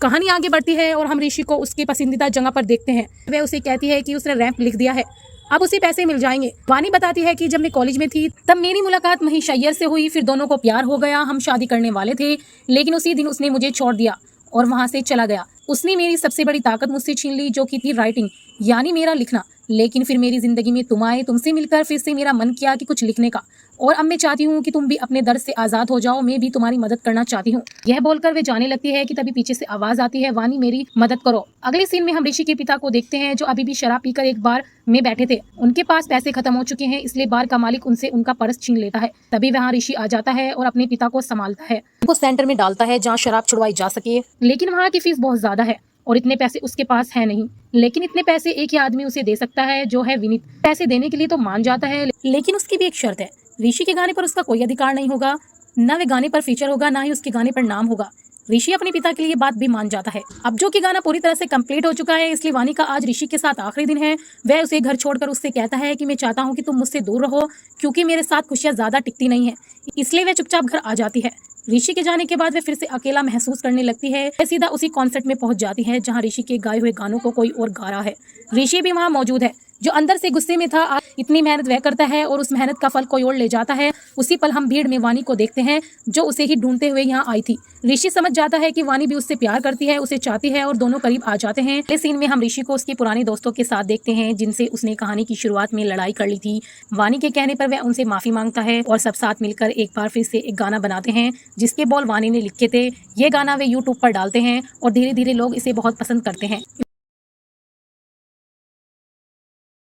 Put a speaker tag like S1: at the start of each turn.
S1: कहानी आगे बढ़ती है और हम ऋषि को उसके पसंदीदा जगह पर देखते हैं। वह उसे कहती है कि उसने रैंप लिख दिया है, अब उसे पैसे मिल जाएंगे। वानी बताती है कि जब मैं कॉलेज में थी तब मेरी मुलाकात महेश अय्यर से हुई, फिर दोनों को प्यार हो गया, हम शादी करने वाले थे, लेकिन उसी दिन उसने मुझे छोड़ दिया और वहां से चला गया। उसने मेरी सबसे बड़ी ताकत मुझसे छीन ली, जो कि थी राइटिंग, यानी मेरा लिखना। लेकिन फिर मेरी जिंदगी में तुम आए, तुमसे मिलकर फिर से मेरा मन किया कि कुछ लिखने का, और अब मैं चाहती हूँ कि तुम भी अपने दर्द से आजाद हो जाओ, मैं भी तुम्हारी मदद करना चाहती हूँ। यह बोलकर वे जाने लगती है कि तभी पीछे से आवाज आती है, वानी मेरी मदद करो। अगले सीन में हम ऋषि के पिता को देखते हैं, जो अभी भी शराब पीकर एक बार में बैठे थे। उनके पास पैसे खत्म हो चुके हैं, इसलिए बार का मालिक उनसे उनका पर्स छीन लेता है। तभी वहाँ ऋषि आ जाता है और अपने पिता को संभालता है, उनको सेंटर में डालता है जहाँ शराब छुड़वाई जा सके। लेकिन वहाँ की फीस बहुत ज्यादा है और इतने पैसे उसके पास है नहीं। लेकिन इतने पैसे एक ही आदमी उसे दे सकता है, जो है विनीत। पैसे देने के लिए तो मान जाता है, लेकिन उसकी भी एक शर्त है, ऋषि के गाने पर उसका कोई अधिकार नहीं होगा, न वे गाने पर फीचर होगा, ना ही उसके गाने पर नाम होगा। ऋषि अपने पिता के लिए बात भी मान जाता है। अब जो कि गाना पूरी तरह से कंप्लीट हो चुका है, इसलिए वानी का आज ऋषि के साथ आखिरी दिन है। वह उसे घर छोड़कर उससे कहता है कि मैं चाहता हूँ कि तुम मुझसे दूर रहो, क्योंकि मेरे साथ खुशियाँ ज्यादा टिकती नहीं है। इसलिए वह चुपचाप घर आ जाती है। ऋषि के जाने के बाद वह फिर से अकेला महसूस करने लगती है। वह सीधा उसी कॉन्सर्ट में पहुंच जाती है जहां ऋषि के गाए हुए गानों को कोई और गा रहा है। ऋषि भी वहां मौजूद है, जो अंदर से गुस्से में था। आज इतनी मेहनत वह करता है और उस मेहनत का फल कोई और ले जाता है। उसी पल हम भीड़ में वानी को देखते हैं, जो उसे ही ढूंढते हुए यहाँ आई थी। ऋषि समझ जाता है कि वानी भी उससे प्यार करती है, उसे चाहती है, और दोनों करीब आ जाते हैं। इस सीन में हम ऋषि को उसके पुराने दोस्तों के साथ देखते हैं, जिनसे उसने कहानी की शुरुआत में लड़ाई कर ली थी। वानी के कहने पर वह उनसे माफी मांगता है और सब साथ मिलकर एक बार फिर से एक गाना बनाते हैं, जिसके बोल वानी ने लिखे थे। ये गाना वे यूट्यूब पर डालते हैं और धीरे धीरे लोग इसे बहुत पसंद करते हैं।